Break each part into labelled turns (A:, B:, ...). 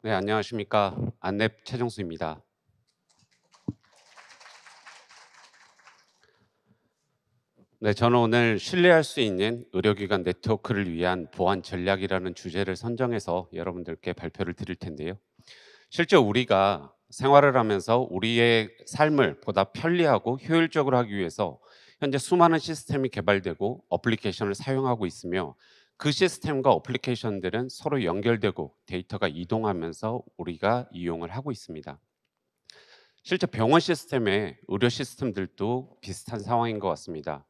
A: 네, 안녕하십니까. 안랩 최정수입니다. 네, 저는 오늘 신뢰할 수 있는 의료기관 네트워크를 위한 보안 전략이라는 주제를 선정해서 여러분들께 발표를 드릴 텐데요. 실제 우리가 생활을 하면서 우리의 삶을 보다 편리하고 효율적으로 하기 위해서 현재 수많은 시스템이 개발되고 어플리케이션을 사용하고 있으며, 그 시스템과 어플리케이션들은 서로 연결되고 데이터가 이동하면서 우리가 이용을 하고 있습니다. 실제 병원 시스템의 의료 시스템들도 비슷한 상황인 것 같습니다.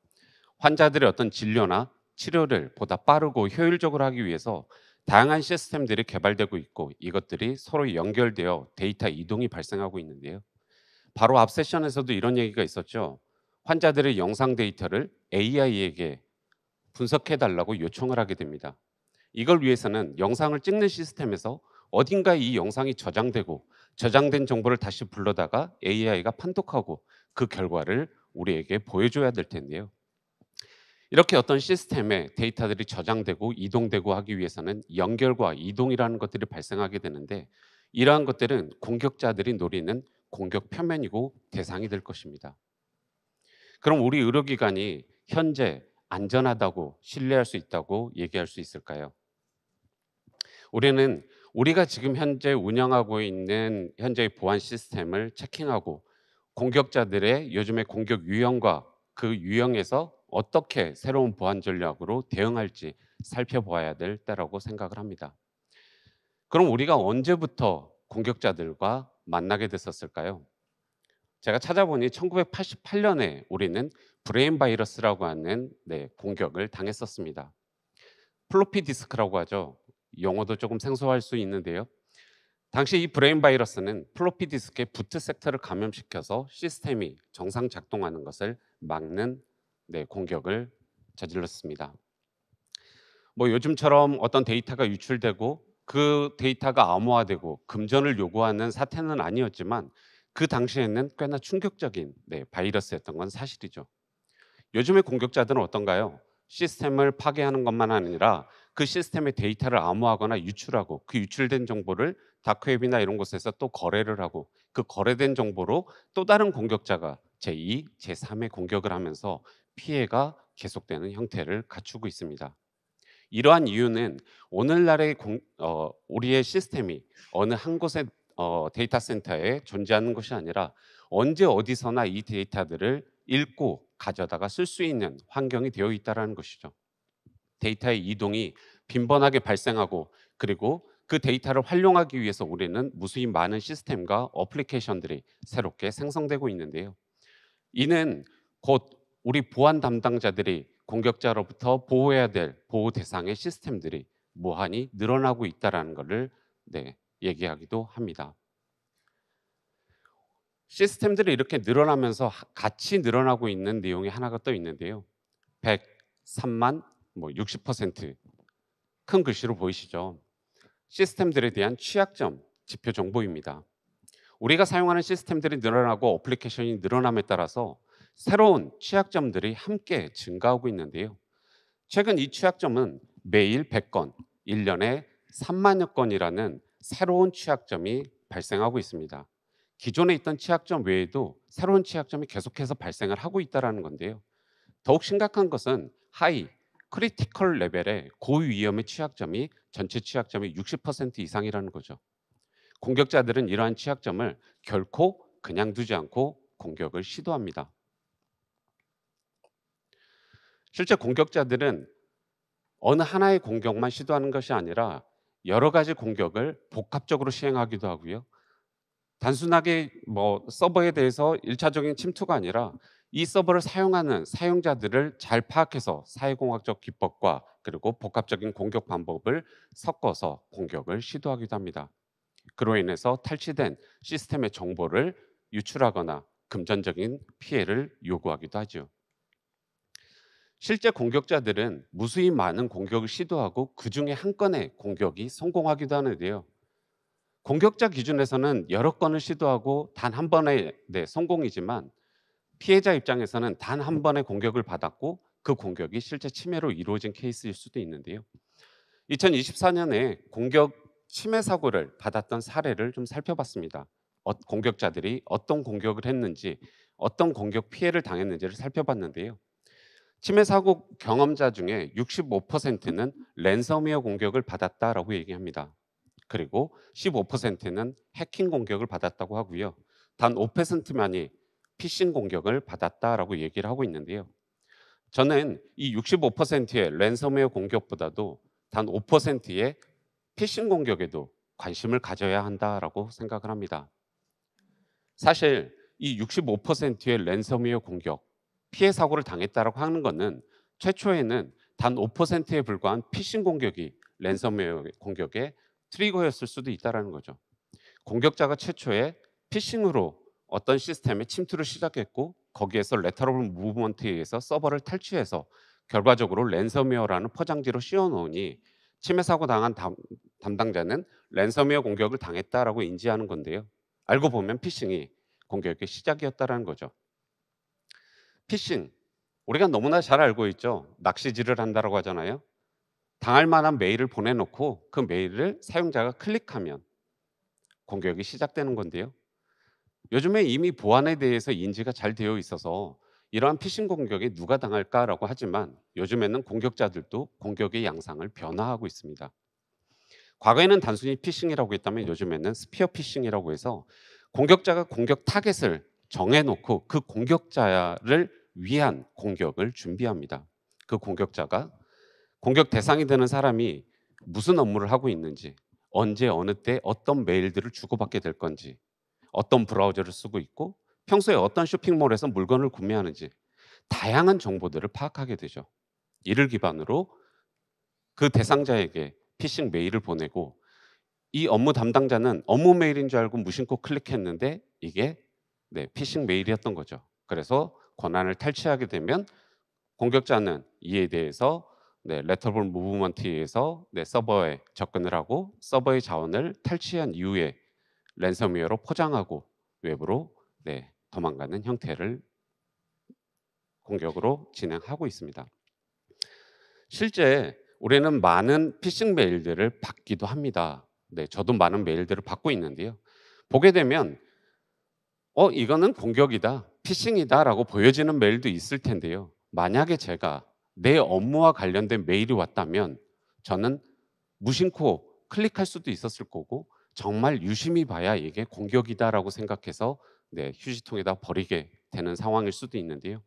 A: 환자들의 어떤 진료나 치료를 보다 빠르고 효율적으로 하기 위해서 다양한 시스템들이 개발되고 있고, 이것들이 서로 연결되어 데이터 이동이 발생하고 있는데요. 바로 앞 세션에서도 이런 얘기가 있었죠. 환자들의 영상 데이터를 AI에게 분석해 달라고 요청을 하게 됩니다. 이걸 위해서는 영상을 찍는 시스템에서 어딘가에 이 영상이 저장되고, 저장된 정보를 다시 불러다가 AI가 판독하고 그 결과를 우리에게 보여줘야 될 텐데요. 이렇게 어떤 시스템에 데이터들이 저장되고 이동되고 하기 위해서는 연결과 이동이라는 것들이 발생하게 되는데, 이러한 것들은 공격자들이 노리는 공격 표면이고 대상이 될 것입니다. 그럼 우리 의료기관이 현재 안전하다고 신뢰할 수 있다고 얘기할 수 있을까요? 우리는 우리가 지금 현재 운영하고 있는 현재의 보안 시스템을 체킹하고, 공격자들의 요즘의 공격 유형과 그 유형에서 어떻게 새로운 보안 전략으로 대응할지 살펴봐야 될 때라고 생각을 합니다. 그럼 우리가 언제부터 공격자들과 만나게 됐었을까요? 제가 찾아보니 1988년에 우리는 브레인 바이러스라고 하는 공격을 당했었습니다. 플로피 디스크라고 하죠. 용어도 조금 생소할 수 있는데요. 당시 이 브레인 바이러스는 플로피 디스크의 부트 섹터를 감염시켜서 시스템이 정상 작동하는 것을 막는 공격을 저질렀습니다. 뭐 요즘처럼 어떤 데이터가 유출되고 그 데이터가 암호화되고 금전을 요구하는 사태는 아니었지만, 그 당시에는 꽤나 충격적인 바이러스였던 건 사실이죠. 요즘의 공격자들은 어떤가요? 시스템을 파괴하는 것만 아니라 그 시스템의 데이터를 암호화하거나 유출하고, 그 유출된 정보를 다크웹이나 이런 곳에서 또 거래를 하고, 그 거래된 정보로 또 다른 공격자가 제2, 제3의 공격을 하면서 피해가 계속되는 형태를 갖추고 있습니다. 이러한 이유는 오늘날의 우리의 시스템이 어느 한 곳의 데이터 센터에 존재하는 것이 아니라, 언제 어디서나 이 데이터들을 읽고 가져다가 쓸 수 있는 환경이 되어 있다는 것이죠. 데이터의 이동이 빈번하게 발생하고, 그리고 그 데이터를 활용하기 위해서 우리는 무수히 많은 시스템과 어플리케이션들이 새롭게 생성되고 있는데요. 이는 곧 우리 보안 담당자들이 공격자로부터 보호해야 될 보호 대상의 시스템들이 무한히 늘어나고 있다라는 것을 얘기하기도 합니다. 시스템들이 이렇게 늘어나면서 같이 늘어나고 있는 내용이 하나가 또 있는데요. 103만 60%, 큰 글씨로 보이시죠? 시스템들에 대한 취약점 지표 정보입니다. 우리가 사용하는 시스템들이 늘어나고 어플리케이션이 늘어남에 따라서 새로운 취약점들이 함께 증가하고 있는데요. 최근 이 취약점은 매일 100건, 1년에 3만여 건이라는 새로운 취약점이 발생하고 있습니다. 기존에 있던 취약점 외에도 새로운 취약점이 계속해서 발생을 하고 있다는 건데요. 더욱 심각한 것은 하이, 크리티컬 레벨의 고위험의 취약점이 전체 취약점의 60% 이상이라는 거죠. 공격자들은 이러한 취약점을 결코 그냥 두지 않고 공격을 시도합니다. 실제 공격자들은 어느 하나의 공격만 시도하는 것이 아니라 여러 가지 공격을 복합적으로 시행하기도 하고요. 단순하게 서버에 대해서 일차적인 침투가 아니라 이 서버를 사용하는 사용자들을 잘 파악해서 사회공학적 기법과 그리고 복합적인 공격 방법을 섞어서 공격을 시도하기도 합니다. 그로 인해서 탈취된 시스템의 정보를 유출하거나 금전적인 피해를 요구하기도 하죠. 실제 공격자들은 무수히 많은 공격을 시도하고 그중에 한 건의 공격이 성공하기도 하는데요. 공격자 기준에서는 여러 건을 시도하고 단 한 번의 성공이지만, 피해자 입장에서는 단 한 번의 공격을 받았고 그 공격이 실제 침해로 이루어진 케이스일 수도 있는데요. 2024년에 공격 침해 사고를 받았던 사례를 좀 살펴봤습니다. 공격자들이 어떤 공격을 했는지, 어떤 공격 피해를 당했는지를 살펴봤는데요. 침해 사고 경험자 중에 65%는 랜섬웨어 공격을 받았다라고 얘기합니다. 그리고 15%는 해킹 공격을 받았다고 하고요. 단 5%만이 피싱 공격을 받았다라고 얘기를 하고 있는데요. 저는 이 65%의 랜섬웨어 공격보다도 단 5%의 피싱 공격에도 관심을 가져야 한다라고 생각을 합니다. 사실 이 65%의 랜섬웨어 공격, 피해 사고를 당했다라고 하는 것은 최초에는 단 5%에 불과한 피싱 공격이 랜섬웨어 공격의 트리거였을 수도 있다라는 거죠. 공격자가 최초에 피싱으로 어떤 시스템에 침투를 시작했고 거기에서 레터럴 무브먼트에 의해서 서버를 탈취해서 결과적으로 랜섬웨어라는 포장지로 씌워 놓으니 침해 사고 당한 담당자는 랜섬웨어 공격을 당했다라고 인지하는 건데요. 알고 보면 피싱이 공격의 시작이었다라는 거죠. 피싱, 우리가 너무나 잘 알고 있죠. 낚시질을 한다라고 하잖아요. 당할 만한 메일을 보내놓고 그 메일을 사용자가 클릭하면 공격이 시작되는 건데요. 요즘에 이미 보안에 대해서 인지가 잘 되어 있어서 이러한 피싱 공격에 누가 당할까라고 하지만 요즘에는 공격자들도 공격의 양상을 변화하고 있습니다. 과거에는 단순히 피싱이라고 했다면 요즘에는 스피어 피싱이라고 해서 공격자가 공격 타겟을 정해놓고 그 공격자를 위한 공격을 준비합니다. 그 공격자가 공격 대상이 되는 사람이 무슨 업무를 하고 있는지, 언제 어느 때 어떤 메일들을 주고받게 될 건지, 어떤 브라우저를 쓰고 있고 평소에 어떤 쇼핑몰에서 물건을 구매하는지 다양한 정보들을 파악하게 되죠. 이를 기반으로 그 대상자에게 피싱 메일을 보내고 이 업무 담당자는 업무 메일인 줄 알고 무심코 클릭했는데 이게 피싱 메일이었던 거죠. 그래서 권한을 탈취하게 되면 공격자는 이에 대해서 레터블 무브먼트에 의해서 서버에 접근을 하고 서버의 자원을 탈취한 이후에 랜섬웨어로 포장하고 외부로 도망가는 형태를 공격으로 진행하고 있습니다. 실제 우리는 많은 피싱 메일들을 받기도 합니다. 저도 많은 메일들을 받고 있는데요. 보게 되면 이거는 공격이다, 피싱이다라고 보여지는 메일도 있을 텐데요. 만약에 제가 내 업무와 관련된 메일이 왔다면 저는 무심코 클릭할 수도 있었을 거고 정말 유심히 봐야 이게 공격이다라고 생각해서 휴지통에다 버리게 되는 상황일 수도 있는데요.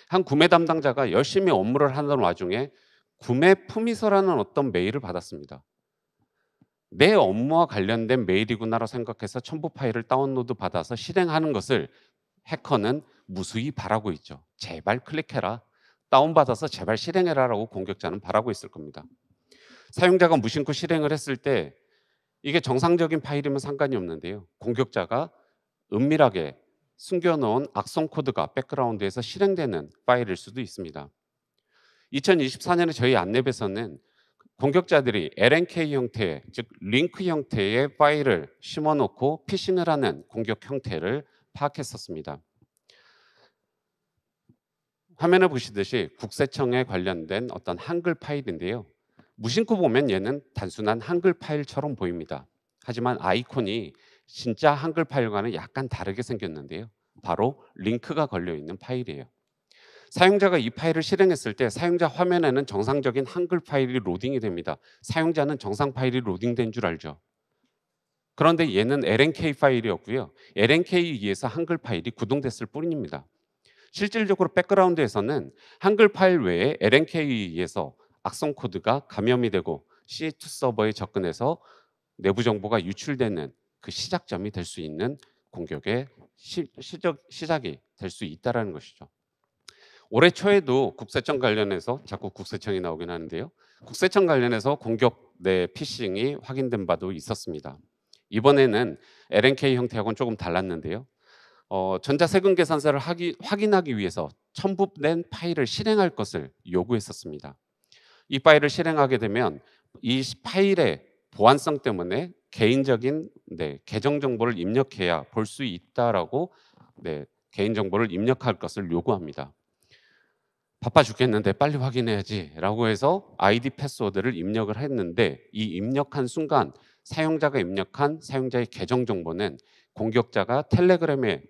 A: 한 구매 담당자가 열심히 업무를 하는 와중에 구매 품위서라는 어떤 메일을 받았습니다. 내 업무와 관련된 메일이구나라고 생각해서 첨부 파일을 다운로드 받아서 실행하는 것을 해커는 무수히 바라고 있죠. 제발 클릭해라. 다운받아서 제발 실행해라라고 공격자는 바라고 있을 겁니다. 사용자가 무심코 실행을 했을 때 이게 정상적인 파일이면 상관이 없는데요. 공격자가 은밀하게 숨겨놓은 악성 코드가 백그라운드에서 실행되는 파일일 수도 있습니다. 2024년에 저희 안랩에서는 공격자들이 LNK 형태, 즉 링크 형태의 파일을 심어놓고 피싱을 하는 공격 형태를 파악했었습니다. 화면에 보시듯이 국세청에 관련된 어떤 한글 파일인데요. 무심코 보면 얘는 단순한 한글 파일처럼 보입니다. 하지만 아이콘이 진짜 한글 파일과는 약간 다르게 생겼는데요. 바로 링크가 걸려있는 파일이에요. 사용자가 이 파일을 실행했을 때 사용자 화면에는 정상적인 한글 파일이 로딩이 됩니다. 사용자는 정상 파일이 로딩된 줄 알죠. 그런데 얘는 LNK 파일이었고요. LNK에 의해서 한글 파일이 구동됐을 뿐입니다. 실질적으로 백그라운드에서는 한글 파일 외에 LNK에 의해서 악성 코드가 감염이 되고 C2 서버에 접근해서 내부 정보가 유출되는 그 시작점이 될 수 있는 공격의 시작이 될 수 있다는 것이죠. 올해 초에도 국세청 관련해서 자꾸 국세청이 나오긴 하는데요. 국세청 관련해서 공격 피싱이 확인된 바도 있었습니다. 이번에는 LNK 형태하고는 조금 달랐는데요. 전자세금 계산서를 확인하기 위해서 첨부된 파일을 실행할 것을 요구했었습니다. 이 파일을 실행하게 되면 이 파일의 보안성 때문에 개인적인 계정 정보를 입력해야 볼 수 있다라고 개인 정보를 입력할 것을 요구합니다. 바빠 죽겠는데 빨리 확인해야지라고 해서 아이디 패스워드를 입력을 했는데 이 입력한 순간 사용자가 입력한 사용자의 계정 정보는 공격자가 텔레그램에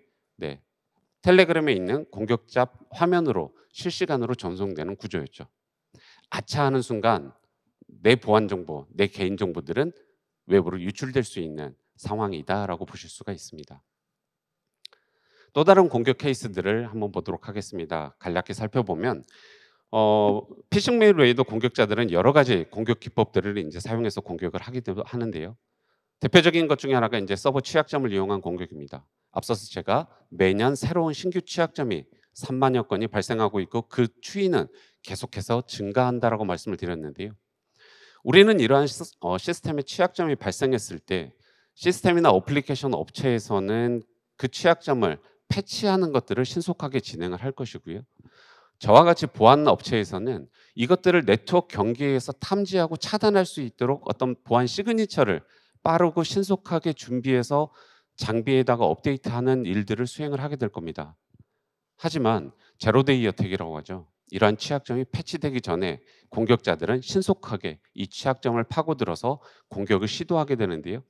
A: 있는 공격자 화면으로 실시간으로 전송되는 구조였죠. 아차하는 순간 내 보안 정보, 내 개인 정보들은 외부로 유출될 수 있는 상황이다라고 보실 수가 있습니다. 또 다른 공격 케이스들을 한번 보도록 하겠습니다. 간략히 살펴보면 피싱 메일 외에도 공격자들은 여러 가지 공격 기법들을 이제 사용해서 공격을 하기도 하는데요. 대표적인 것 중에 하나가 이제 서버 취약점을 이용한 공격입니다. 앞서서 제가 매년 새로운 신규 취약점이 3만여 건이 발생하고 있고 그 추이는 계속해서 증가한다라고 말씀을 드렸는데요. 우리는 이러한 시스템의 취약점이 발생했을 때 시스템이나 어플리케이션 업체에서는 그 취약점을 패치하는 것들을 신속하게 진행을 할 것이고요. 저와 같이 보안 업체에서는 이것들을 네트워크 경계에서 탐지하고 차단할 수 있도록 어떤 보안 시그니처를 빠르고 신속하게 준비해서 장비에다가 업데이트하는 일들을 수행을 하게 될 겁니다. 하지만 제로데이 어택이라고 하죠. 이러한 취약점이 패치되기 전에 공격자들은 신속하게 이 취약점을 파고들어서 공격을 시도하게 되는데요.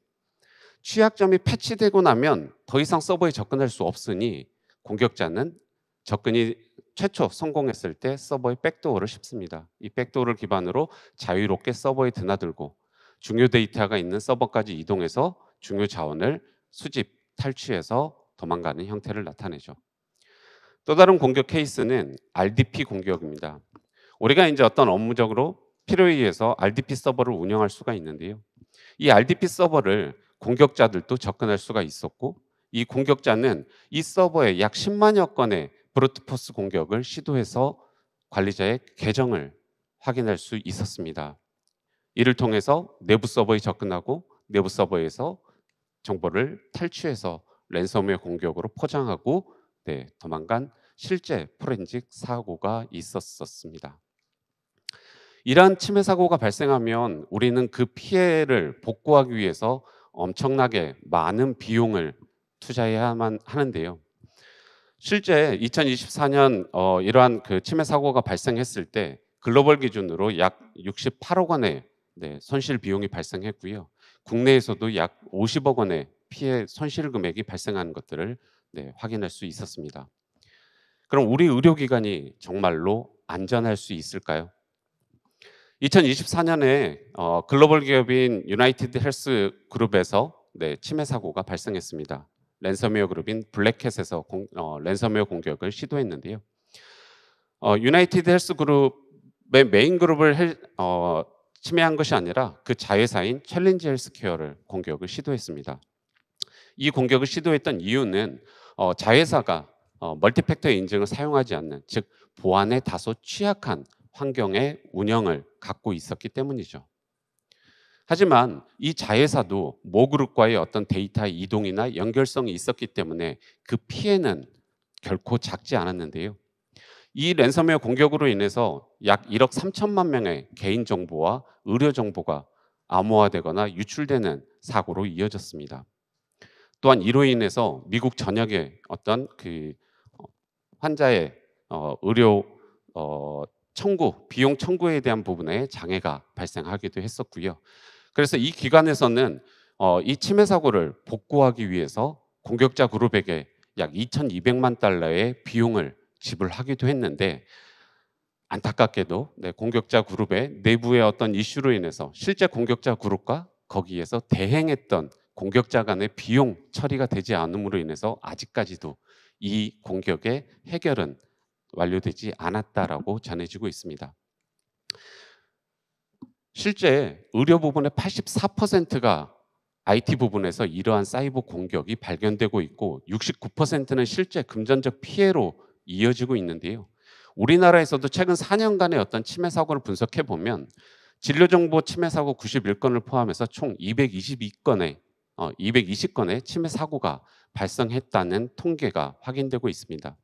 A: 취약점이 패치되고 나면 더 이상 서버에 접근할 수 없으니 공격자는 접근이 최초 성공했을 때 서버에 백도어를 씹습니다. 이 백도어를 기반으로 자유롭게 서버에 드나들고 중요 데이터가 있는 서버까지 이동해서 중요 자원을 수집, 탈취해서 도망가는 형태를 나타내죠. 또 다른 공격 케이스는 RDP 공격입니다. 우리가 이제 어떤 업무적으로 필요에 의해서 RDP 서버를 운영할 수가 있는데요. 이 RDP 서버를 공격자들도 접근할 수가 있었고 이 공격자는 이 서버에 약 10만여 건의 브루트포스 공격을 시도해서 관리자의 계정을 확인할 수 있었습니다. 이를 통해서 내부 서버에 접근하고 내부 서버에서 정보를 탈취해서 랜섬웨어 공격으로 포장하고 도망간 실제 포렌식 사고가 있었습니다. 이러한 침해 사고가 발생하면 우리는 그 피해를 복구하기 위해서 엄청나게 많은 비용을 투자해야만 하는데요. 실제 2024년 이러한 그 침해 사고가 발생했을 때 글로벌 기준으로 약 68억 원의 손실 비용이 발생했고요. 국내에서도 약 50억 원의 피해 손실 금액이 발생하는 것들을 확인할 수 있었습니다. 그럼 우리 의료기관이 정말로 안전할 수 있을까요? 2024년에 글로벌 기업인 유나이티드 헬스 그룹에서 침해 사고가 발생했습니다. 랜섬웨어 그룹인 블랙캣에서 랜섬웨어 공격을 시도했는데요. 유나이티드 헬스 그룹의 메인 그룹을 침해한 것이 아니라 그 자회사인 챌린지 헬스케어를 공격을 시도했습니다. 이 공격을 시도했던 이유는 자회사가 멀티팩터 인증을 사용하지 않는, 즉 보안에 다소 취약한 환경의 운영을 갖고 있었기 때문이죠. 하지만 이 자회사도 모그룹과의 어떤 데이터 이동이나 연결성이 있었기 때문에 그 피해는 결코 작지 않았는데요. 이 랜섬웨어 공격으로 인해서 약 1억 3천만 명의 개인정보와 의료정보가 암호화되거나 유출되는 사고로 이어졌습니다. 또한 이로 인해서 미국 전역의 어떤 그 환자의 의료 비용 청구에 대한 부분에 장애가 발생하기도 했었고요. 그래서 이 기관에서는 이 침해 사고를 복구하기 위해서 공격자 그룹에게 약 2,200만 달러의 비용을 지불하기도 했는데 안타깝게도 공격자 그룹의 내부의 어떤 이슈로 인해서 실제 공격자 그룹과 거기에서 대행했던 공격자 간의 비용 처리가 되지 않음으로 인해서 아직까지도 이 공격의 해결은 완료되지 않았다라고 전해지고 있습니다. 실제 의료 부분의 84%가 IT 부분에서 이러한 사이버 공격이 발견되고 있고 69%는 실제 금전적 피해로 이어지고 있는데요. 우리나라에서도 최근 4년간의 어떤 침해 사고를 분석해 보면 진료정보 침해 사고 91건을 포함해서 총 220건의 침해 사고가 발생했다는 통계가 확인되고 있습니다.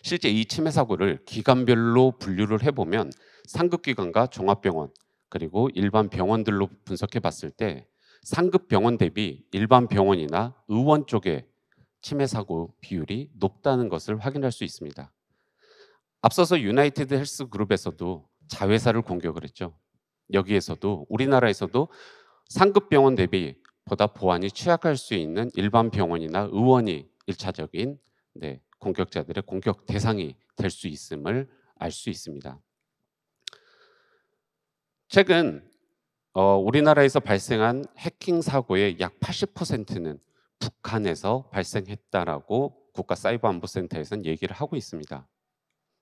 A: 실제 이 침해 사고를 기관별로 분류를 해보면 상급기관과 종합병원 그리고 일반 병원들로 분석해 봤을 때 상급 병원 대비 일반 병원이나 의원 쪽의 침해 사고 비율이 높다는 것을 확인할 수 있습니다. 앞서서 유나이티드 헬스 그룹에서도 자회사를 공격을 했죠. 여기에서도 우리나라에서도 상급 병원 대비 보다 보안이 취약할 수 있는 일반 병원이나 의원이 1차적인 공격자들의 공격 대상이 될 수 있음을 알 수 있습니다. 최근 우리나라에서 발생한 해킹 사고의 약 80%는 북한에서 발생했다라고 국가사이버안보센터에서는 얘기를 하고 있습니다.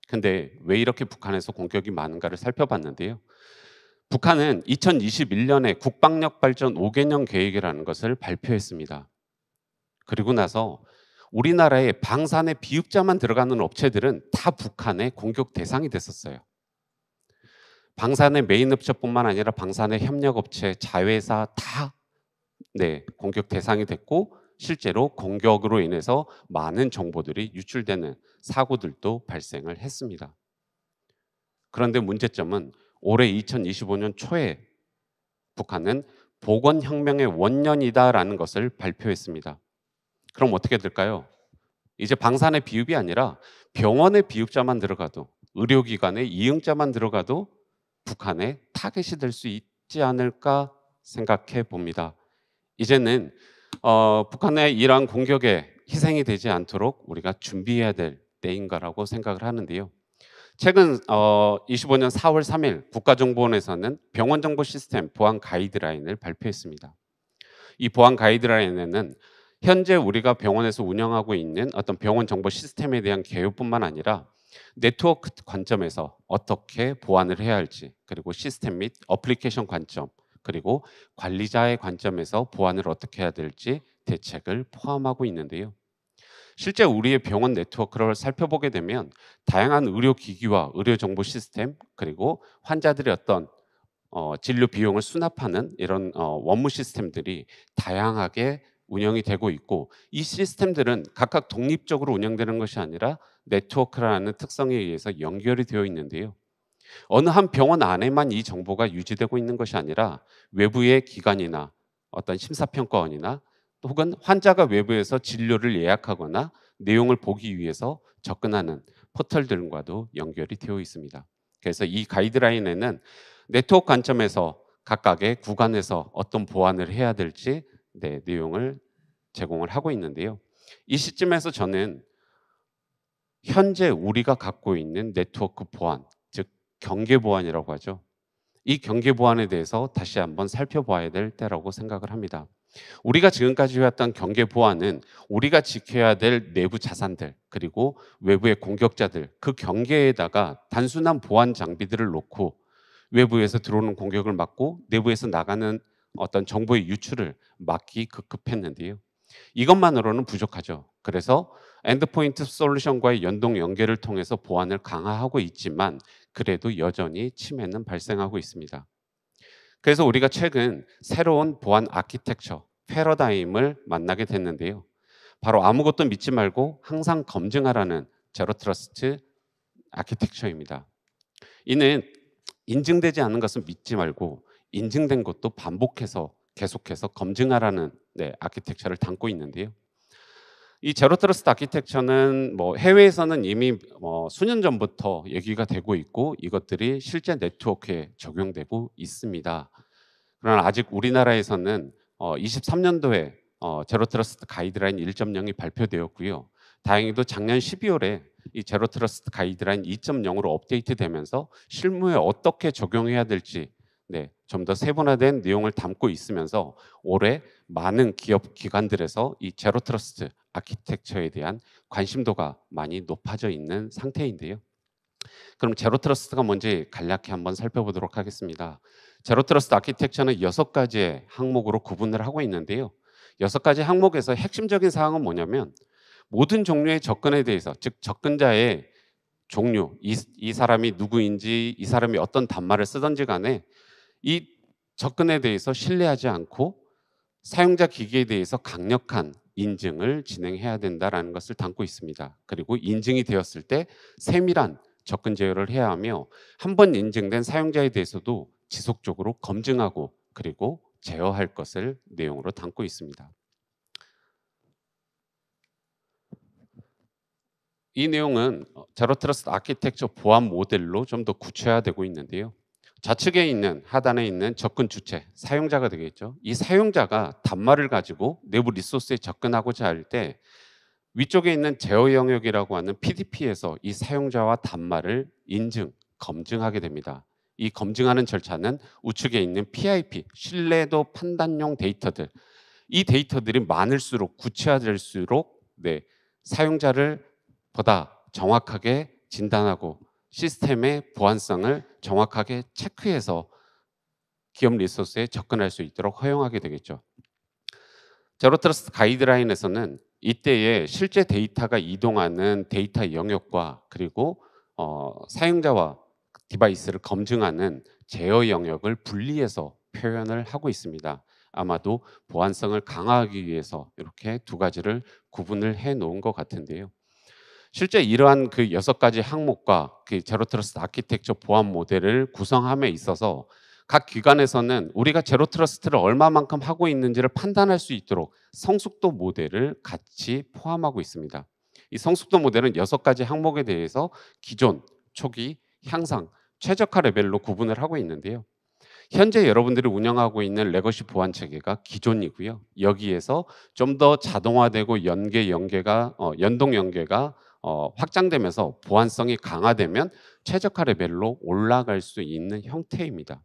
A: 근데 왜 이렇게 북한에서 공격이 많은가를 살펴봤는데요. 북한은 2021년에 국방력 발전 5개년 계획이라는 것을 발표했습니다. 그리고 나서 우리나라에 방산에 비읍자만 들어가는 업체들은 다 북한의 공격 대상이 됐었어요. 방산의 메인 업체뿐만 아니라 방산의 협력업체, 자회사 다 공격 대상이 됐고 실제로 공격으로 인해서 많은 정보들이 유출되는 사고들도 발생을 했습니다. 그런데 문제점은 올해 2025년 초에 북한은 보건혁명의 원년이다라는 것을 발표했습니다. 그럼 어떻게 될까요? 이제 방산의 비읍이 아니라 병원의 비읍자만 들어가도 의료기관의 이응자만 들어가도 북한의 타겟이 될 수 있지 않을까 생각해 봅니다. 이제는 북한의 이러한 공격에 희생이 되지 않도록 우리가 준비해야 될 때인가라고 생각을 하는데요. 최근 25년 4월 3일 국가정보원에서는 병원정보 시스템 보안 가이드라인을 발표했습니다. 이 보안 가이드라인에는 현재 우리가 병원에서 운영하고 있는 어떤 병원 정보 시스템에 대한 개요뿐만 아니라 네트워크 관점에서 어떻게 보안을 해야 할지, 그리고 시스템 및 어플리케이션 관점, 그리고 관리자의 관점에서 보안을 어떻게 해야 될지 대책을 포함하고 있는데요. 실제 우리의 병원 네트워크를 살펴보게 되면 다양한 의료기기와 의료정보 시스템, 그리고 환자들의 어떤 진료 비용을 수납하는 이런 원무 시스템들이 다양하게 운영이 되고 있고, 이 시스템들은 각각 독립적으로 운영되는 것이 아니라 네트워크라는 특성에 의해서 연결이 되어 있는데요. 어느 한 병원 안에만 이 정보가 유지되고 있는 것이 아니라 외부의 기관이나 어떤 심사평가원이나 혹은 환자가 외부에서 진료를 예약하거나 내용을 보기 위해서 접근하는 포털들과도 연결이 되어 있습니다. 그래서 이 가이드라인에는 네트워크 관점에서 각각의 구간에서 어떤 보안을 해야 될지 내용을 제공을 하고 있는데요. 이 시점에서 저는 현재 우리가 갖고 있는 네트워크 보안, 즉 경계 보안이라고 하죠. 이 경계 보안에 대해서 다시 한번 살펴봐야 될 때라고 생각을 합니다. 우리가 지금까지 해왔던 경계 보안은 우리가 지켜야 될 내부 자산들, 그리고 외부의 공격자들, 그 경계에다가 단순한 보안 장비들을 놓고 외부에서 들어오는 공격을 막고 내부에서 나가는 어떤 정보의 유출을 막기 급급했는데요. 이것만으로는 부족하죠. 그래서 엔드포인트 솔루션과의 연동 연계를 통해서 보안을 강화하고 있지만 그래도 여전히 침해는 발생하고 있습니다. 그래서 우리가 최근 새로운 보안 아키텍처 패러다임을 만나게 됐는데요. 바로 아무것도 믿지 말고 항상 검증하라는 제로 트러스트 아키텍처입니다. 이는 인증되지 않은 것은 믿지 말고 인증된 것도 반복해서 계속해서 검증하라는 아키텍처를 담고 있는데요. 이 제로 트러스트 아키텍처는 해외에서는 이미 수년 전부터 얘기가 되고 있고 이것들이 실제 네트워크에 적용되고 있습니다. 그러나 아직 우리나라에서는 23년도에 제로 트러스트 가이드라인 1.0이 발표되었고요. 다행히도 작년 12월에 이 제로 트러스트 가이드라인 2.0으로 업데이트되면서 실무에 어떻게 적용해야 될지 좀 더 세분화된 내용을 담고 있으면서 올해 많은 기업 기관들에서 이 제로 트러스트 아키텍처에 대한 관심도가 많이 높아져 있는 상태인데요. 그럼 제로 트러스트가 뭔지 간략히 한번 살펴보도록 하겠습니다. 제로 트러스트 아키텍처는 6가지의 항목으로 구분을 하고 있는데요. 6가지 항목에서 핵심적인 사항은 뭐냐면 모든 종류의 접근에 대해서, 즉 접근자의 종류, 이 사람이 누구인지, 이 사람이 어떤 단말을 쓰든지 간에 이 접근에 대해서 신뢰하지 않고 사용자 기기에 대해서 강력한 인증을 진행해야 된다라는 것을 담고 있습니다. 그리고 인증이 되었을 때 세밀한 접근 제어를 해야 하며 한 번 인증된 사용자에 대해서도 지속적으로 검증하고 그리고 제어할 것을 내용으로 담고 있습니다. 이 내용은 제로 트러스트 아키텍처 보안 모델로 좀 더 구체화되고 있는데요. 좌측에 있는 하단에 있는 접근 주체, 사용자가 되겠죠. 이 사용자가 단말을 가지고 내부 리소스에 접근하고자 할 때 위쪽에 있는 제어 영역이라고 하는 PDP에서 이 사용자와 단말을 인증, 검증하게 됩니다. 이 검증하는 절차는 우측에 있는 PIP, 신뢰도 판단용 데이터들, 이 데이터들이 많을수록 구체화될수록 사용자를 보다 정확하게 진단하고 시스템의 보안성을 정확하게 체크해서 기업 리소스에 접근할 수 있도록 허용하게 되겠죠. 제로 트러스트 가이드라인에서는 이때에 실제 데이터가 이동하는 데이터 영역과 그리고 사용자와 디바이스를 검증하는 제어 영역을 분리해서 표현을 하고 있습니다. 아마도 보안성을 강화하기 위해서 이렇게 두 가지를 구분을 해 놓은 것 같은데요. 실제 이러한 그 6가지 항목과 그 제로 트러스트 아키텍처 보안 모델을 구성함에 있어서 각 기관에서는 우리가 제로 트러스트를 얼마만큼 하고 있는지를 판단할 수 있도록 성숙도 모델을 같이 포함하고 있습니다. 이 성숙도 모델은 6가지 항목에 대해서 기존, 초기, 향상, 최적화 레벨로 구분을 하고 있는데요. 현재 여러분들이 운영하고 있는 레거시 보안 체계가 기존이고요. 여기에서 좀 더 자동화되고 연동 연계가 확장되면서 보안성이 강화되면 최적화 레벨로 올라갈 수 있는 형태입니다.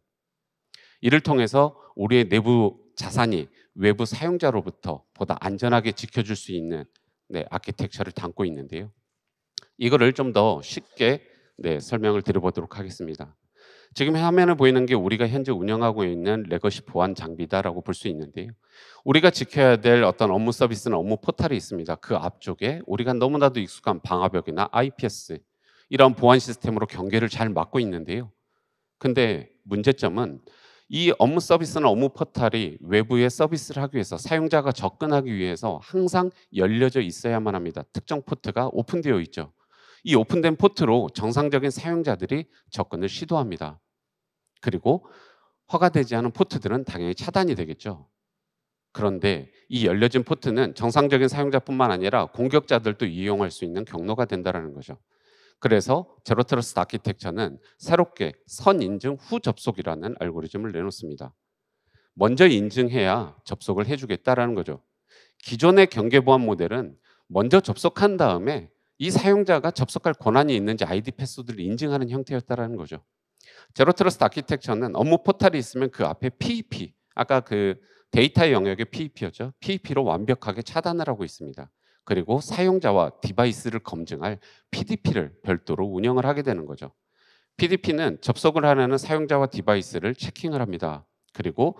A: 이를 통해서 우리의 내부 자산이 외부 사용자로부터 보다 안전하게 지켜줄 수 있는 아키텍처를 담고 있는데요. 이거를 좀 더 쉽게 설명을 드려보도록 하겠습니다. 지금 화면에 보이는 게 우리가 현재 운영하고 있는 레거시 보안 장비다라고 볼 수 있는데요. 우리가 지켜야 될 어떤 업무 서비스나 업무 포탈이 있습니다. 그 앞쪽에 우리가 너무나도 익숙한 방화벽이나 IPS 이런 보안 시스템으로 경계를 잘 막고 있는데요. 근데 문제점은 이 업무 서비스나 업무 포탈이 외부에 서비스를 하기 위해서 사용자가 접근하기 위해서 항상 열려져 있어야만 합니다. 특정 포트가 오픈되어 있죠. 이 오픈된 포트로 정상적인 사용자들이 접근을 시도합니다. 그리고 허가되지 않은 포트들은 당연히 차단이 되겠죠. 그런데 이 열려진 포트는 정상적인 사용자뿐만 아니라 공격자들도 이용할 수 있는 경로가 된다는 거죠. 그래서 제로 트러스트 아키텍처는 새롭게 선인증 후 접속이라는 알고리즘을 내놓습니다. 먼저 인증해야 접속을 해주겠다라는 거죠. 기존의 경계보안 모델은 먼저 접속한 다음에 이 사용자가 접속할 권한이 있는지 아이디 패스워드를 인증하는 형태였다라는 거죠. 제로 트러스트 아키텍처는 업무 포탈이 있으면 그 앞에 PEP, 아까 그 데이터 영역의 PEP였죠. PEP로 완벽하게 차단을 하고 있습니다. 그리고 사용자와 디바이스를 검증할 PDP를 별도로 운영을 하게 되는 거죠. PDP는 접속을 하려는 사용자와 디바이스를 체킹을 합니다. 그리고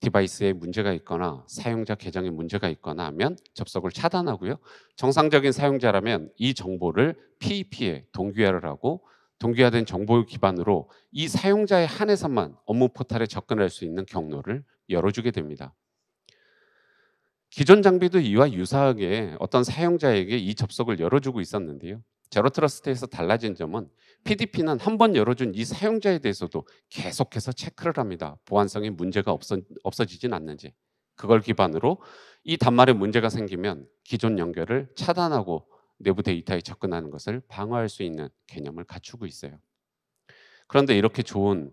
A: 디바이스에 문제가 있거나 사용자 계정에 문제가 있거나 하면 접속을 차단하고요. 정상적인 사용자라면 이 정보를 PEP에 동기화를 하고 동기화된 정보 기반으로 이 사용자에 한해서만 업무 포탈에 접근할 수 있는 경로를 열어주게 됩니다. 기존 장비도 이와 유사하게 어떤 사용자에게 이 접속을 열어주고 있었는데요. 제로 트러스트에서 달라진 점은 PDP는 한번 열어준 이 사용자에 대해서도 계속해서 체크를 합니다. 보안성에 문제가 없어지진 않는지. 그걸 기반으로 이 단말에 문제가 생기면 기존 연결을 차단하고 내부 데이터에 접근하는 것을 방어할 수 있는 개념을 갖추고 있어요. 그런데 이렇게 좋은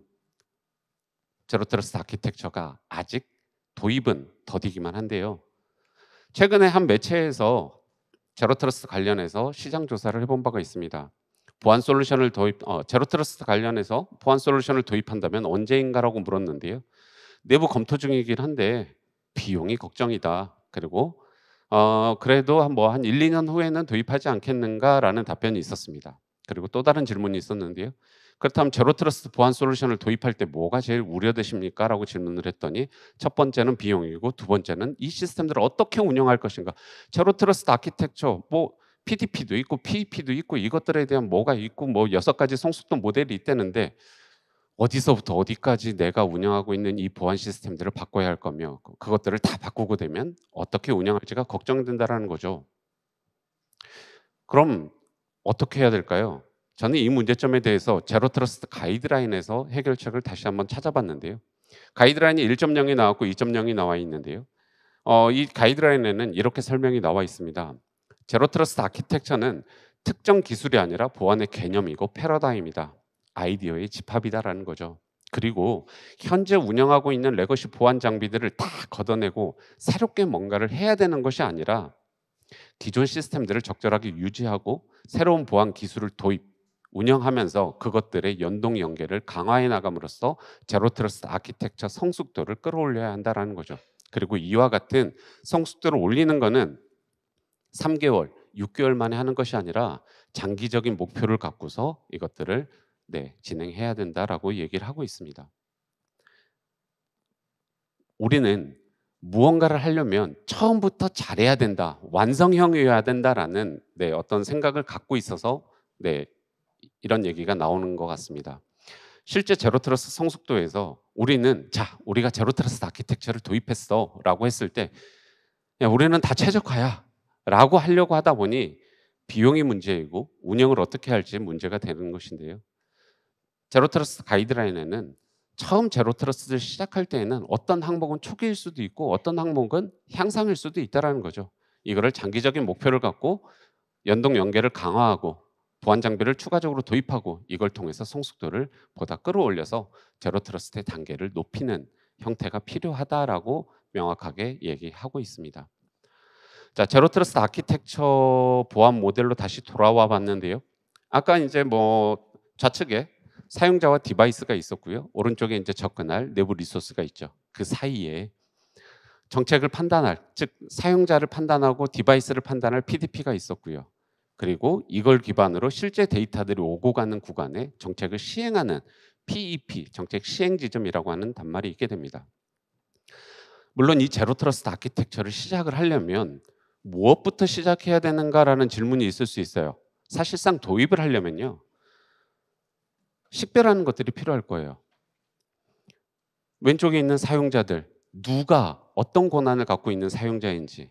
A: 제로 트러스트 아키텍처가 아직 도입은 더디기만 한데요. 최근에 한 매체에서 제로 트러스트 관련해서 시장 조사를 해본 바가 있습니다. 제로 트러스트 관련해서 보안 솔루션을 도입한다면 언제인가라고 물었는데요. 내부 검토 중이긴 한데 비용이 걱정이다. 그리고 그래도 한 1, 2년 후에는 도입하지 않겠는가라는 답변이 있었습니다. 그리고 또 다른 질문이 있었는데요. 그렇다면 제로 트러스트 보안 솔루션을 도입할 때 뭐가 제일 우려되십니까? 라고 질문을 했더니 첫 번째는 비용이고 두 번째는 이 시스템들을 어떻게 운영할 것인가. 제로 트러스트 아키텍처 PDP도 있고 PEP도 있고 이것들에 대한 뭐가 있고 6가지 성숙도 모델이 있다는데 어디서부터 어디까지 내가 운영하고 있는 이 보안 시스템들을 바꿔야 할 거며 그것들을 다 바꾸고 되면 어떻게 운영할지가 걱정된다라는 거죠. 그럼 어떻게 해야 될까요? 저는 이 문제점에 대해서 제로 트러스트 가이드라인에서 해결책을 다시 한번 찾아봤는데요. 가이드라인이 1.0이 나왔고 2.0이 나와 있는데요. 이 가이드라인에는 이렇게 설명이 나와 있습니다. 제로 트러스트 아키텍처는 특정 기술이 아니라 보안의 개념이고 패러다임이다. 아이디어의 집합이다라는 거죠. 그리고 현재 운영하고 있는 레거시 보안 장비들을 다 걷어내고 새롭게 뭔가를 해야 되는 것이 아니라 기존 시스템들을 적절하게 유지하고 새로운 보안 기술을 도입, 운영하면서 그것들의 연동 연계를 강화해 나감으로써 제로 트러스트 아키텍처 성숙도를 끌어올려야 한다라는 거죠. 그리고 이와 같은 성숙도를 올리는 거는 3개월, 6개월 만에 하는 것이 아니라 장기적인 목표를 갖고서 이것들을 진행해야 된다라고 얘기를 하고 있습니다. 우리는 무언가를 하려면 처음부터 잘해야 된다, 완성형이어야 된다라는 어떤 생각을 갖고 있어서 이런 얘기가 나오는 것 같습니다. 실제 제로 트러스트 성숙도에서 우리가 제로 트러스트 아키텍처를 도입했어라고 했을 때 야, 우리는 다 최적화야라고 하려고 하다 보니 비용이 문제이고 운영을 어떻게 할지 문제가 되는 것인데요. 제로 트러스트 가이드라인에는 처음 제로 트러스트를 시작할 때에는 어떤 항목은 초기일 수도 있고 어떤 항목은 향상일 수도 있다라는 거죠. 이거를 장기적인 목표를 갖고 연동 연계를 강화하고 보안 장비를 추가적으로 도입하고 이걸 통해서 성숙도를 보다 끌어올려서 제로 트러스트의 단계를 높이는 형태가 필요하다라고 명확하게 얘기하고 있습니다. 자, 제로 트러스트 아키텍처 보안 모델로 다시 돌아와 봤는데요. 아까 이제 좌측에 사용자와 디바이스가 있었고요. 오른쪽에 이제 접근할 내부 리소스가 있죠. 그 사이에 정책을 판단할, 즉 사용자를 판단하고 디바이스를 판단할 PDP가 있었고요. 그리고 이걸 기반으로 실제 데이터들이 오고 가는 구간에 정책을 시행하는 PEP, 정책 시행 지점이라고 하는 단말이 있게 됩니다. 물론 이 제로 트러스트 아키텍처를 시작을 하려면 무엇부터 시작해야 되는가라는 질문이 있을 수 있어요. 사실상 도입을 하려면요. 식별하는 것들이 필요할 거예요. 왼쪽에 있는 사용자들, 누가 어떤 권한을 갖고 있는 사용자인지,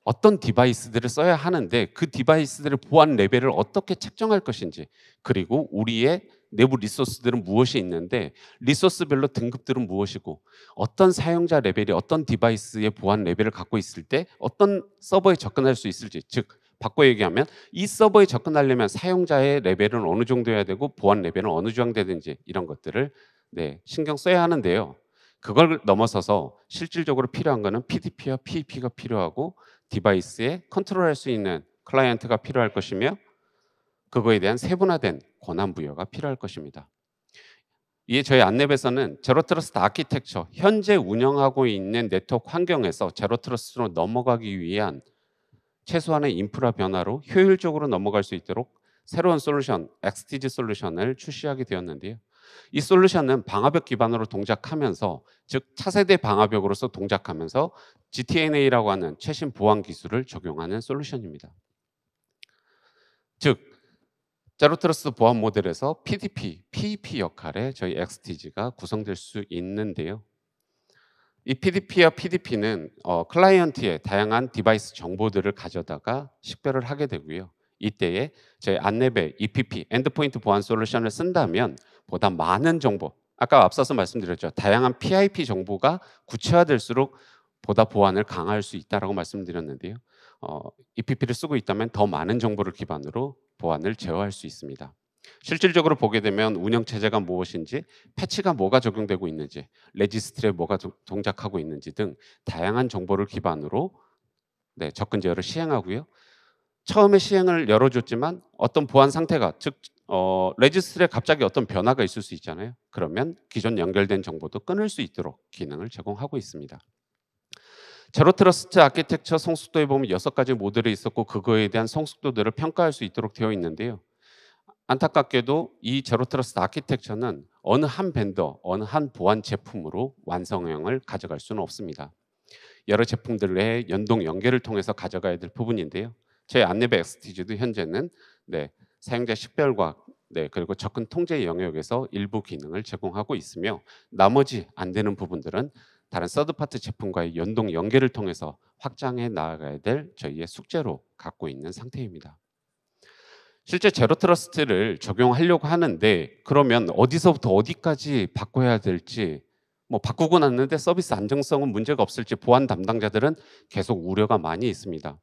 A: 어떤 디바이스들을 써야 하는데 그 디바이스들의 보안 레벨을 어떻게 책정할 것인지, 그리고 우리의 내부 리소스들은 무엇이 있는데 리소스별로 등급들은 무엇이고 어떤 사용자 레벨이 어떤 디바이스의 보안 레벨을 갖고 있을 때 어떤 서버에 접근할 수 있을지, 즉 바꿔 얘기하면 이 서버에 접근하려면 사용자의 레벨은 어느 정도여야 되고 보안 레벨은 어느 정도 돼야 되는지 이런 것들을 신경 써야 하는데요. 그걸 넘어서서 실질적으로 필요한 거는 PDP와 PEP가 필요하고 디바이스에 컨트롤할 수 있는 클라이언트가 필요할 것이며 그거에 대한 세분화된 권한 부여가 필요할 것입니다. 이에 저희 안랩에서는 제로 트러스트 아키텍처, 현재 운영하고 있는 네트워크 환경에서 제로 트러스트로 넘어가기 위한 최소한의 인프라 변화로 효율적으로 넘어갈 수 있도록 새로운 솔루션, XTG 솔루션을 출시하게 되었는데요. 이 솔루션은 방화벽 기반으로 동작하면서, 즉 차세대 방화벽으로서 동작하면서 GTNA라고 하는 최신 보안 기술을 적용하는 솔루션입니다. 즉 제로 트러스트 보안 모델에서 PDP, PEP 역할의 저희 XTG가 구성될 수 있는데요. 이 PDP와 PDP는 클라이언트의 다양한 디바이스 정보들을 가져다가 식별을 하게 되고요. 이때에 저희 안랩의 EPP, 엔드포인트 보안 솔루션을 쓴다면 보다 많은 정보, 아까 앞서서 말씀드렸죠. 다양한 PIP 정보가 구체화될수록 보다 보안을 강화할 수 있다라고 말씀드렸는데요. EPP를 쓰고 있다면 더 많은 정보를 기반으로 보안을 제어할 수 있습니다. 실질적으로 보게 되면 운영 체제가 무엇인지, 패치가 뭐가 적용되고 있는지, 레지스트리에 뭐가 동작하고 있는지 등 다양한 정보를 기반으로 접근 제어를 시행하고요. 처음에 시행을 열어줬지만 어떤 보안 상태가, 즉 레지스트리에 갑자기 어떤 변화가 있을 수 있잖아요. 그러면 기존 연결된 정보도 끊을 수 있도록 기능을 제공하고 있습니다. 제로 트러스트 아키텍처 성숙도에 보면 6가지 모델이 있었고 그거에 대한 성숙도들을 평가할 수 있도록 되어 있는데요. 안타깝게도 이 제로 트러스트 아키텍처는 어느 한 벤더, 어느 한 보안 제품으로 완성형을 가져갈 수는 없습니다. 여러 제품들의 연동 연계를 통해서 가져가야 될 부분인데요. 저희 안랩의 XTG도 현재는 사용자 식별과 그리고 접근 통제 영역에서 일부 기능을 제공하고 있으며 나머지 안 되는 부분들은 다른 서드파트 제품과의 연동 연계를 통해서 확장해 나가야 될 저희의 숙제로 갖고 있는 상태입니다. 실제 제로 트러스트를 적용하려고 하는데 그러면 어디서부터 어디까지 바꿔야 될지, 바꾸고 났는데 서비스 안정성은 문제가 없을지 보안 담당자들은 계속 우려가 많이 있습니다.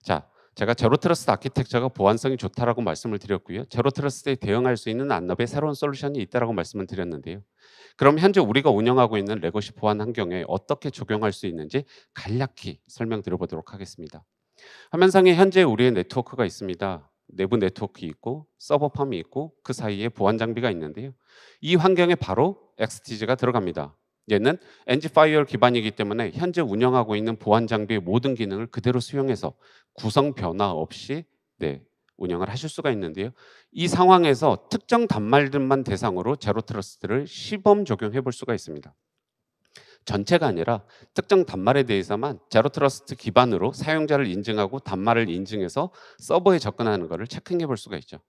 A: 자, 제가 제로 트러스트 아키텍처가 보안성이 좋다라고 말씀을 드렸고요. 제로 트러스트에 대응할 수 있는 안업의 새로운 솔루션이 있다라고 말씀을 드렸는데요. 그럼 현재 우리가 운영하고 있는 레거시 보안 환경에 어떻게 적용할 수 있는지 간략히 설명드려 보도록 하겠습니다. 화면상에 현재 우리의 네트워크가 있습니다. 내부 네트워크 있고 서버팜이 있고 그 사이에 보안 장비가 있는데요. 이 환경에 바로 XTG가 들어갑니다. 얘는 엔지 파이어 기반이기 때문에 현재 운영하고 있는 보안 장비의 모든 기능을 그대로 수용해서 구성 변화 없이 운영을 하실 수가 있는데요. 이 상황에서 특정 단말들만 대상으로 제로 트러스트를 시범 적용해 볼 수가 있습니다. 전체가 아니라 특정 단말에 대해서만 제로 트러스트 기반으로 사용자를 인증하고 단말을 인증해서 서버에 접근하는 것을 체크해 볼 수가 있죠.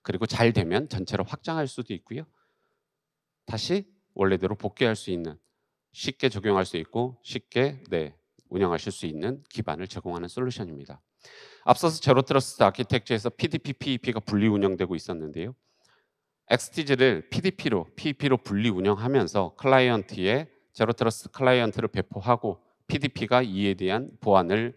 A: 그리고 잘 되면 전체로 확장할 수도 있고요. 다시 원래대로 복귀할 수 있는, 쉽게 적용할 수 있고 쉽게 운영하실 수 있는 기반을 제공하는 솔루션입니다. 앞서서 제로 트러스트 아키텍처에서 PDP, PEP가 분리 운영되고 있었는데요. XTG를 PEP로 분리 운영하면서 클라이언트에 제로 트러스트 클라이언트를 배포하고 PDP가 이에 대한 보안을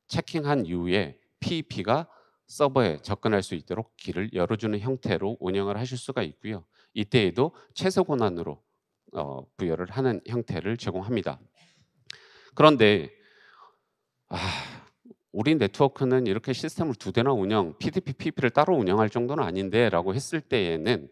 A: 체킹한 이후에 PEP가 서버에 접근할 수 있도록 길을 열어주는 형태로 운영을 하실 수가 있고요. 이때에도 최소 권한으로 부여를 하는 형태를 제공합니다. 그런데 우리 네트워크는 이렇게 시스템을 2대나 운영, PDP, PEP를 따로 운영할 정도는 아닌데 라고 했을 때에는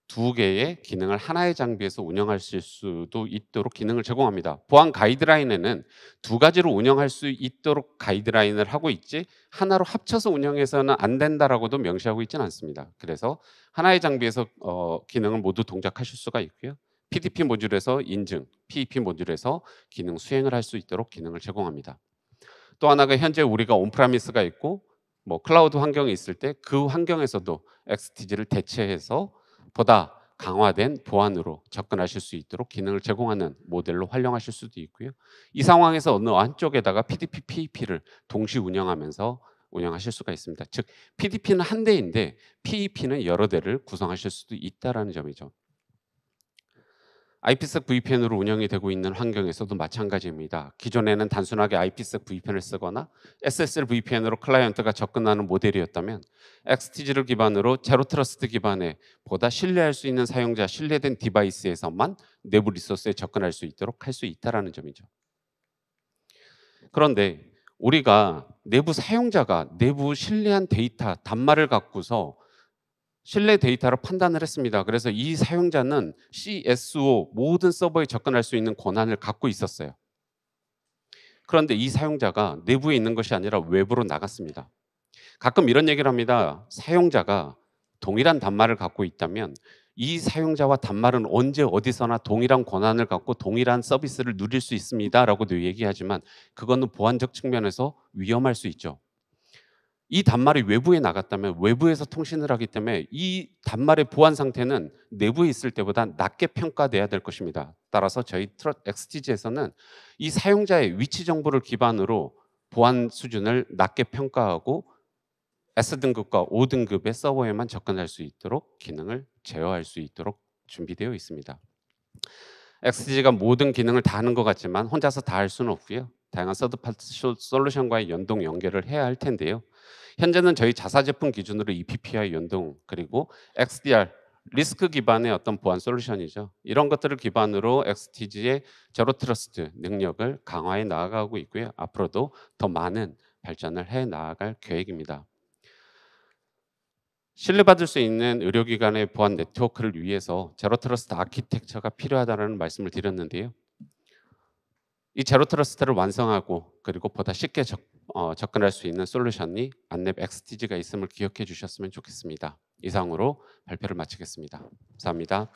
A: 2개의 기능을 하나의 장비에서 운영할 수도 있도록 기능을 제공합니다. 보안 가이드라인에는 2가지로 운영할 수 있도록 가이드라인을 하고 있지 하나로 합쳐서 운영해서는 안 된다라고도 명시하고 있지는 않습니다. 그래서 하나의 장비에서 기능을 모두 동작하실 수가 있고요. PDP 모듈에서 인증, PEP 모듈에서 기능 수행을 할 수 있도록 기능을 제공합니다. 또 하나가 현재 우리가 온프라미스가 있고 클라우드 환경이 있을 때 그 환경에서도 XTG를 대체해서 보다 강화된 보안으로 접근하실 수 있도록 기능을 제공하는 모델로 활용하실 수도 있고요. 이 상황에서 어느 한쪽에다가 PDP, PEP를 동시 운영하면서 운영하실 수가 있습니다. 즉 PDP는 한 대인데 PEP는 여러 대를 구성하실 수도 있다라는 점이죠. IPsec VPN으로 운영이 되고 있는 환경에서도 마찬가지입니다. 기존에는 단순하게 IPsec VPN을 쓰거나 SSL VPN으로 클라이언트가 접근하는 모델이었다면 XTG를 기반으로 제로 트러스트 기반의 보다 신뢰할 수 있는 사용자, 신뢰된 디바이스에서만 내부 리소스에 접근할 수 있도록 할 수 있다는 점이죠. 그런데 우리가 내부 사용자가 내부 신뢰한 데이터, 단말을 갖고서 신뢰 데이터로 판단을 했습니다. 그래서 이 사용자는 CSO 모든 서버에 접근할 수 있는 권한을 갖고 있었어요. 그런데 이 사용자가 내부에 있는 것이 아니라 외부로 나갔습니다. 가끔 이런 얘기를 합니다. 사용자가 동일한 단말을 갖고 있다면 이 사용자와 단말은 언제 어디서나 동일한 권한을 갖고 동일한 서비스를 누릴 수 있습니다라고도 얘기하지만 그거는 보안적 측면에서 위험할 수 있죠. 이 단말이 외부에 나갔다면 외부에서 통신을 하기 때문에 이 단말의 보안 상태는 내부에 있을 때보다 낮게 평가돼야 될 것입니다. 따라서 저희 XTG에서는 이 사용자의 위치 정보를 기반으로 보안 수준을 낮게 평가하고 S등급과 5등급의 서버에만 접근할 수 있도록 기능을 제어할 수 있도록 준비되어 있습니다. XTG가 모든 기능을 다 하는 것 같지만 혼자서 다 할 수는 없고요. 다양한 서드파티 솔루션과의 연동 연결을 해야 할 텐데요. 현재는 저희 자사 제품 기준으로 EPPI 연동 그리고 XDR 리스크 기반의 어떤 보안 솔루션이죠. 이런 것들을 기반으로 XTG의 제로 트러스트 능력을 강화해 나아가고 있고요. 앞으로도 더 많은 발전을 해 나아갈 계획입니다. 신뢰받을 수 있는 의료기관의 보안 네트워크를 위해서 제로 트러스트 아키텍처가 필요하다는 말씀을 드렸는데요. 이 제로 트러스트를 완성하고 그리고 보다 쉽게 접근할 수 있는 솔루션이 안랩 XTG가 있음을 기억해 주셨으면 좋겠습니다. 이상으로 발표를 마치겠습니다. 감사합니다.